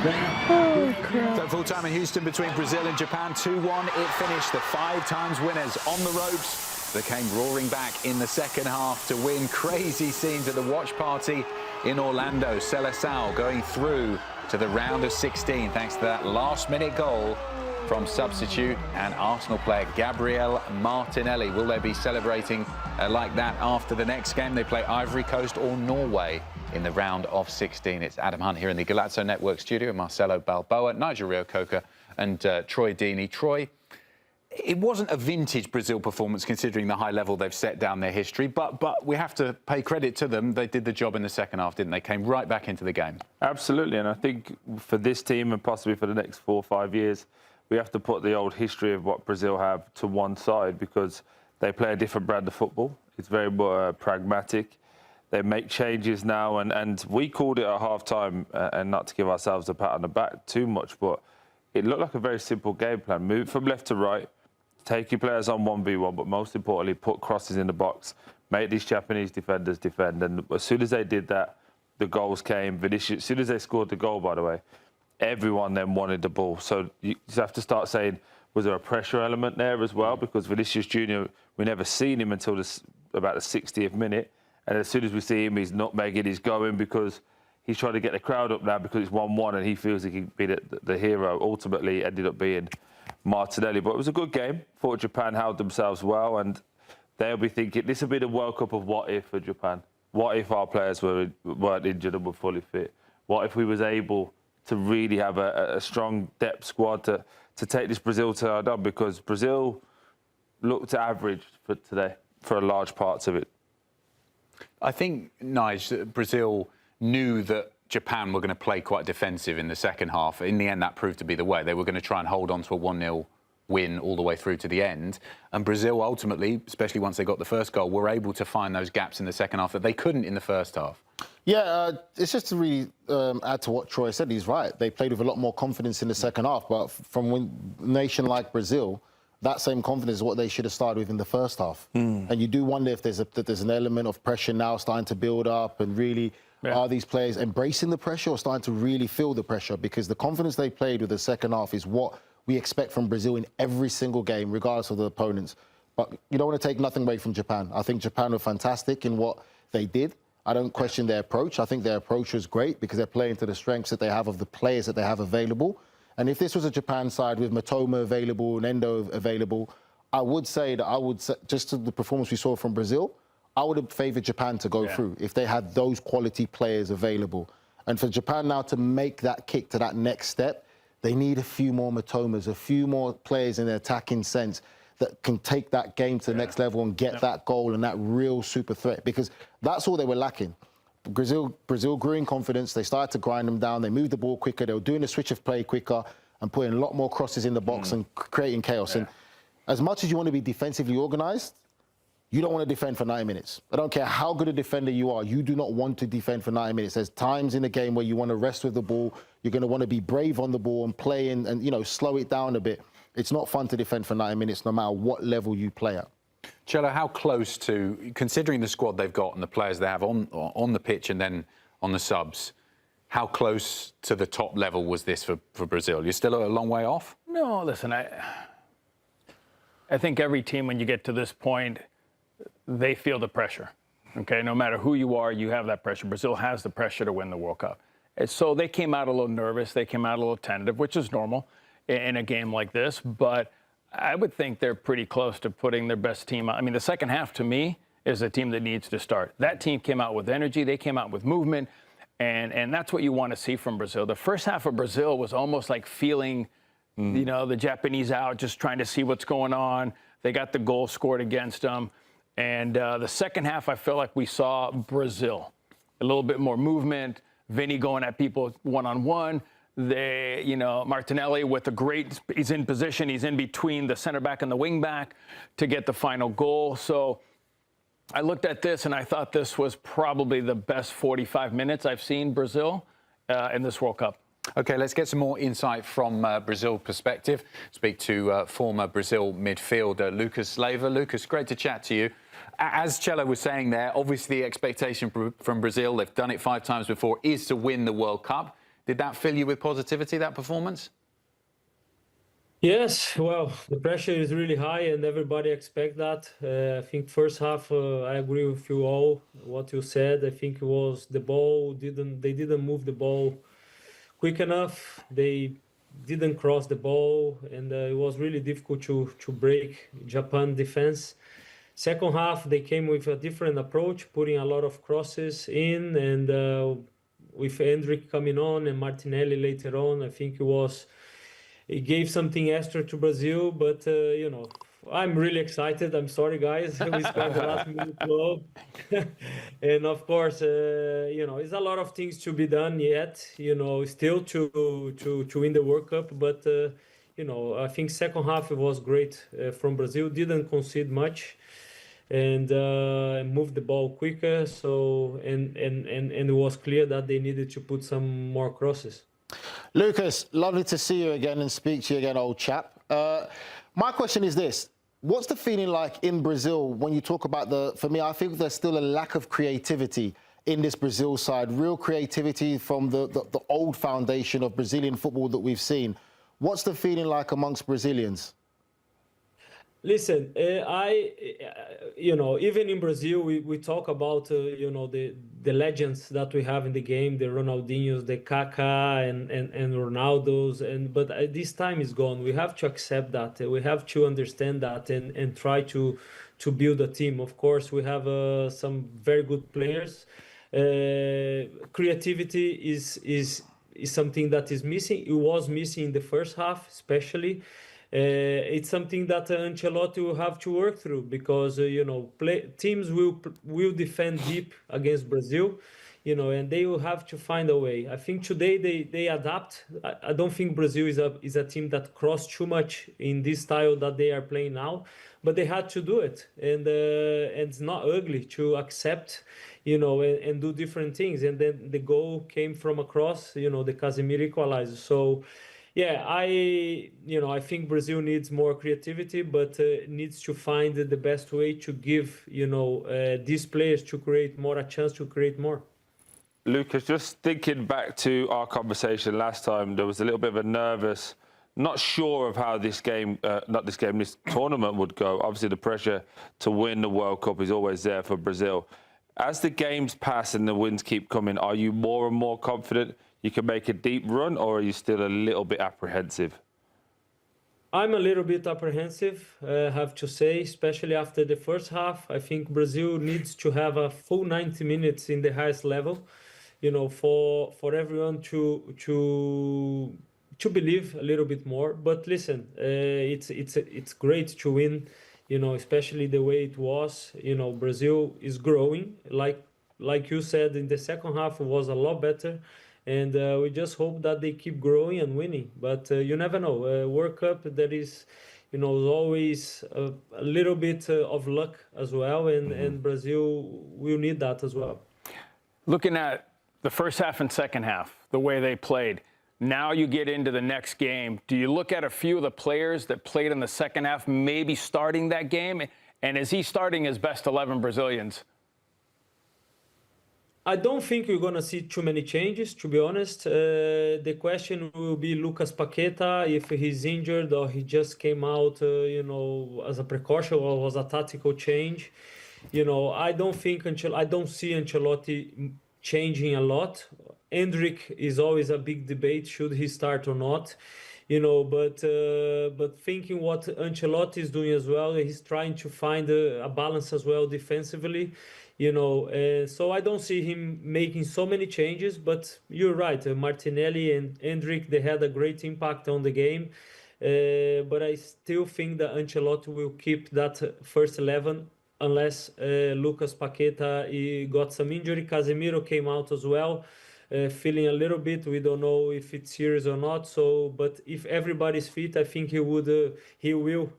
Oh, crap. So full-time in Houston between Brazil and Japan, 2-1. It finished. The 5 times winners on the ropes. They came roaring back in the second half to win. Crazy scenes at the watch party in Orlando. Seleção going through to the round of 16 thanks to that last-minute goal from substitute and Arsenal player Gabriel Martinelli. Will they be celebrating like that after the next game? They play Ivory Coast or Norway in the round of 16. It's Adam Hunt here in the Galazzo Network studio. Marcelo Balboa, Nigel Reo-Coker and Troy Deeney. Troy, it wasn't a vintage Brazil performance considering the high level they've set down their history, but we have to pay credit to them. They did the job in the second half, didn't they? Came right back into the game. Absolutely, and I think for this team and possibly for the next 4 or 5 years, we have to put the old history of what Brazil have to one side because they play a different brand of football. It's very pragmatic. They make changes now, and we called it at half-time, and not to give ourselves a pat on the back too much, but it looked like a very simple game plan. Move from left to right, take your players on 1v1, but most importantly, put crosses in the box, make these Japanese defenders defend. And as soon as they did that, the goals came. Vinicius, as soon as they scored the goal, by the way, everyone then wanted the ball. So you just have to start saying, was there a pressure element there as well? Because Vinicius Jr., we never seen him until about the 60th minute. And as soon as we see him, he's nutmegging, he's going because he's trying to get the crowd up now because it's 1-1 and he feels he can be the hero. Ultimately, ended up being Martinelli. But it was a good game. Thought Japan held themselves well, and they'll be thinking, this will be the World Cup of what if for Japan. What if our players weren't injured and were fully fit? What if we was able to really have a strong depth squad to take this Brazil side on? Because Brazil looked average for today, for a large parts of it. I think, Nigel, Brazil knew that Japan were going to play quite defensive in the second half. In the end, that proved to be the way. They were going to try and hold on to a 1-0 win all the way through to the end. And Brazil ultimately, especially once they got the first goal, were able to find those gaps in the second half that they couldn't in the first half. Yeah, it's just to really add to what Troy said. He's right. They played with a lot more confidence in the second half. But from a nation like Brazil, that same confidence is what they should have started with in the first half. And you do wonder if there's an element of pressure now starting to build up and really are these players embracing the pressure or starting to really feel the pressure? Because the confidence they played with the second half is what we expect from Brazil in every single game, regardless of the opponents. But you don't want to take nothing away from Japan. I think Japan were fantastic in what they did. I don't question their approach. I think their approach was great because they're playing to the strengths that they have of the players that they have available. And if this was a Japan side with Matoma available and Endo available, I would say that just to the performance we saw from Brazil, I would have favoured Japan to go through if they had those quality players available. And for Japan now to make that kick to that next step, they need a few more Matomas, a few more players in the attacking sense that can take that game to the next level and get that goal and that real super threat, because that's all they were lacking. Brazil grew in confidence. They started to grind them down. They moved the ball quicker. They were doing the switch of play quicker and putting a lot more crosses in the box and creating chaos. And as much as you want to be defensively organised, you don't want to defend for 90 minutes. I don't care how good a defender you are. You do not want to defend for 90 minutes. There's times in the game where you want to rest with the ball. You're going to want to be brave on the ball and play and you know, slow it down a bit. It's not fun to defend for 90 minutes, no matter what level you play at. Cello, how close to, considering the squad they've got and the players they have on the pitch and then on the subs, how close to the top level was this for Brazil? You're still a long way off? No, listen, I think every team, when you get to this point, they feel the pressure. Okay, no matter who you are, you have that pressure. Brazil has the pressure to win the World Cup. And so they came out a little nervous. They came out a little tentative, which is normal in a game like this. But I would think they're pretty close to putting their best team out. I mean, the second half, to me, is a team that needs to start. That team came out with energy. They came out with movement. And that's what you want to see from Brazil. The first half of Brazil was almost like feeling, you know, the Japanese out, just trying to see what's going on. They got the goal scored against them. And the second half, I feel like we saw Brazil. A little bit more movement, Vinny going at people one-on-one. They, you know, Martinelli with a great, he's in position, he's in between the center back and the wing back to get the final goal. So I looked at this and I thought this was probably the best 45 minutes I've seen Brazil in this World Cup. OK, let's get some more insight from Brazil perspective. Speak to former Brazil midfielder Lucas Leiva. Lucas, great to chat to you. As Cello was saying there, obviously the expectation from Brazil, they've done it 5 times before, is to win the World Cup. Did that fill you with positivity, that performance? Yes, well, the pressure is really high and everybody expect that. I think first half, I agree with you all, what you said. I think it was the ball, they didn't move the ball quick enough. They didn't cross the ball and it was really difficult to break Japan defense. Second half, they came with a different approach, putting a lot of crosses in and with Hendrick coming on and Martinelli later on, I think it gave something extra to Brazil, but you know, I'm really excited. I'm sorry, guys. We scored the last minute goal, and of course, you know, it's a lot of things to be done yet. You know, still to win the World Cup, but you know, I think second half it was great from Brazil. Didn't concede much, and moved the ball quicker. So and it was clear that they needed to put some more crosses. Lucas, lovely to see you again and speak to you again, old chap. My question is this. What's the feeling like in Brazil when you talk about for me, I think there's still a lack of creativity in this Brazil side, real creativity from the old foundation of Brazilian football that we've seen. What's the feeling like amongst Brazilians? Listen, you know, even in Brazil, we talk about, you know, the legends that we have in the game, the Ronaldinhos, the Kaká and Ronaldos, but this time is gone. We have to accept that. We have to understand that and try to build a team. Of course, we have some very good players. Creativity is something that is missing. It was missing in the first half, especially. It's something that Ancelotti will have to work through because you know teams will defend deep against Brazil, you know, and they will have to find a way. I think today they adapt. I don't think Brazil is a team that crossed too much in this style that they are playing now, but they had to do it, and it's not ugly to accept, you know, and do different things. And then the goal came from across, you know, the Casemiro equalizer. So. Yeah, I think Brazil needs more creativity, but needs to find the best way to give, you know, these players to create more, a chance to create more. Lucas, just thinking back to our conversation last time, there was a little bit of a nervous, not sure of how this tournament would go. Obviously, the pressure to win the World Cup is always there for Brazil. As the games pass and the wins keep coming, are you more and more confident you can make a deep run, or are you still a little bit apprehensive? I'm a little bit apprehensive, I have to say, especially after the first half. I think Brazil needs to have a full 90 minutes in the highest level, you know, for everyone to believe a little bit more. But listen, it's great to win, you know, especially the way it was. You know, Brazil is growing, like you said, in the second half it was a lot better. And we just hope that they keep growing and winning. But you never know. World Cup, there is, you know, always a little bit of luck as well. And Brazil will need that as well. Looking at the first half and second half, the way they played, now you get into the next game. Do you look at a few of the players that played in the second half, maybe starting that game? And is he starting his best 11 Brazilians? I don't think we're going to see too many changes, to be honest. The question will be Lucas Paqueta, if he's injured or he just came out, you know, as a precaution or was a tactical change. You know, I don't see Ancelotti changing a lot. Hendrick is always a big debate, should he start or not. You know, but thinking what Ancelotti is doing as well, he's trying to find a balance as well defensively. You know, so I don't see him making so many changes, but you're right. Martinelli and Hendrick, they had a great impact on the game. But I still think that Ancelotti will keep that first 11 unless Lucas Paqueta he got some injury. Casemiro came out as well, feeling a little bit. We don't know if it's serious or not. So, but if everybody's fit, I think he will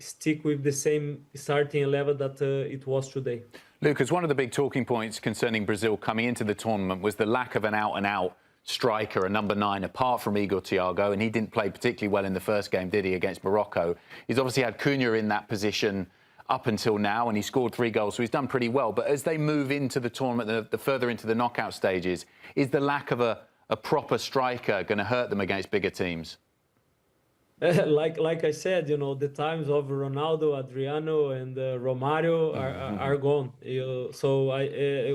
stick with the same starting 11 that it was today. Lucas, one of the big talking points concerning Brazil coming into the tournament was the lack of an out-and-out striker, a number 9, apart from Igor Thiago, and he didn't play particularly well in the first game, did he, against Morocco? He's obviously had Cunha in that position up until now, and he scored 3 goals, so he's done pretty well. But as they move into the tournament, the further into the knockout stages, is the lack of a a proper striker going to hurt them against bigger teams? Like I said, you know, the times of Ronaldo, Adriano, and Romario are gone. So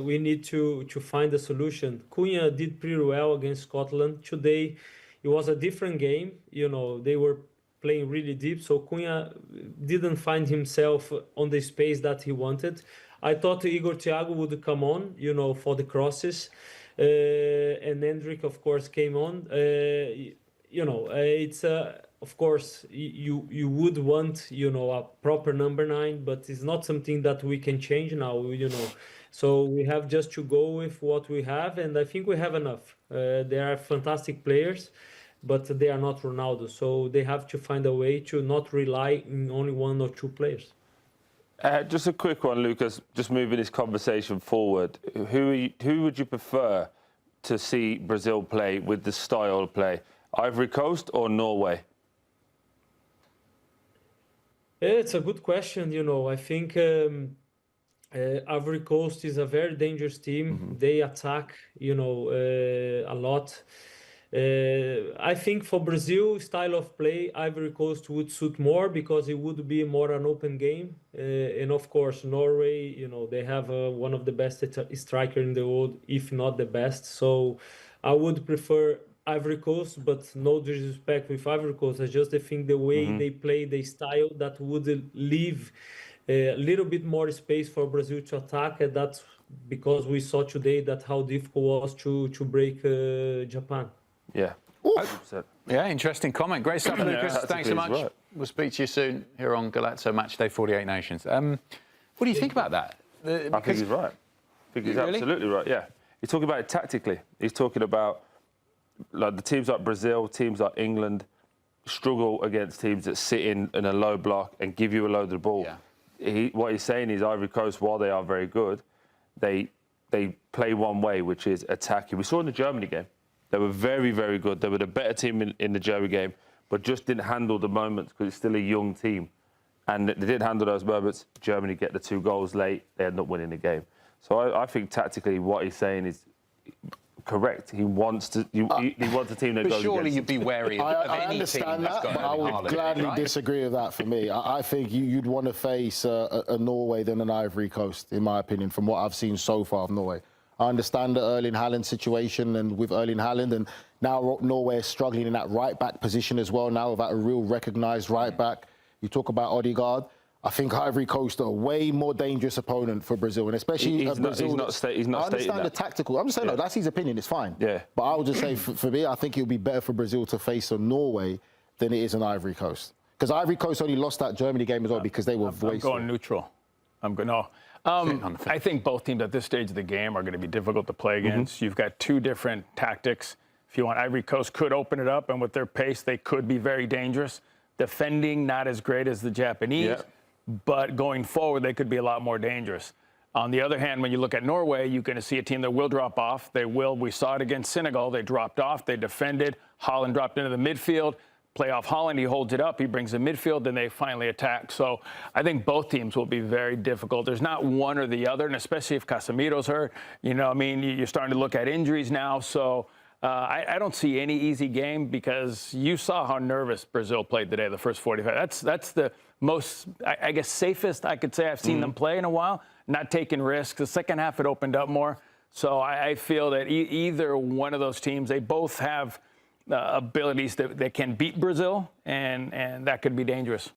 we need to find a solution. Cunha did pretty well against Scotland today. It was a different game. You know, they were playing really deep, so Cunha didn't find himself on the space that he wanted. I thought Igor Thiago would come on, you know, for the crosses, and Hendrick, of course, came on. You know, it's of course you would want, you know, a proper number 9, but it's not something that we can change now, you know. So we have just to go with what we have, and I think we have enough. They are fantastic players, but they are not Ronaldo, so they have to find a way to not rely on only 1 or 2 players. Just a quick one, Lucas, just moving this conversation forward. Who would you prefer to see Brazil play with the style of play? Ivory Coast or Norway? It's a good question. You know, I think Ivory Coast is a very dangerous team. They attack, you know, a lot. I think for Brazil style of play, Ivory Coast would suit more because it would be more an open game. And of course, Norway, you know, they have one of the best striker in the world, if not the best. So I would prefer Ivory Coast, but no disrespect with Ivory Coast. I just think the way they play, the style that would leave a little bit more space for Brazil to attack, and that's because we saw today that how difficult it was to break Japan. Yeah. Yeah, interesting comment. Great stuff, Lucas. Thanks so much. Right. We'll speak to you soon here on Galazzo Matchday 48 Nations. What do you think about that? I think he's right. I think he's absolutely right, yeah. He's talking about it tactically. He's talking about like the teams like Brazil, teams like England struggle against teams that sit in a low block and give you a load of the ball. Yeah. What he's saying is Ivory Coast, while they are very good, they play one way, which is attacking. We saw in the Germany game. They were very, very good. They were the better team in the Germany game, but just didn't handle the moments because it's still a young team. And they didn't handle those moments. Germany get the 2 goals late. They end up winning the game. So I think tactically what he's saying is correct. He wants a team that goes surely against. you'd be wary of I any team understand that's that, got but I Erling would Haaland, gladly right? disagree with that for me. I think you'd want to face a Norway than an Ivory Coast, in my opinion, from what I've seen so far of Norway. I understand the Erling Haaland situation, and with Erling Haaland, and now Norway is struggling in that right-back position as well now without a real recognised right-back. You talk about Odegaard. I think Ivory Coast are a way more dangerous opponent for Brazil, and especially Brazil. He's not stating I understand the tactical. I'm just saying, no, that's his opinion. It's fine. Yeah. But I would just say, for me, I think it would be better for Brazil to face a Norway than it is an Ivory Coast. Because Ivory Coast only lost that Germany game as well because they were I'm wasteful. going neutral. I think both teams at this stage of the game are going to be difficult to play against. You've got 2 different tactics. If you want, Ivory Coast could open it up, and with their pace, they could be very dangerous. Defending, not as great as the Japanese, but going forward, they could be a lot more dangerous. On the other hand, when you look at Norway, you're going to see a team that will drop off. They will. We saw it against Senegal. They dropped off. They defended. Holland dropped into the midfield. Play off Holland, he holds it up, he brings the midfield, then they finally attack. So I think both teams will be very difficult. There's not one or the other, and especially if Casemiro's hurt. You know, I mean, you're starting to look at injuries now. So I don't see any easy game because you saw how nervous Brazil played today, the first 45. That's the most, I guess, safest I could say I've seen them play in a while, not taking risks. The second half, it opened up more. So I feel that either one of those teams, they both have abilities that can beat Brazil, and that could be dangerous.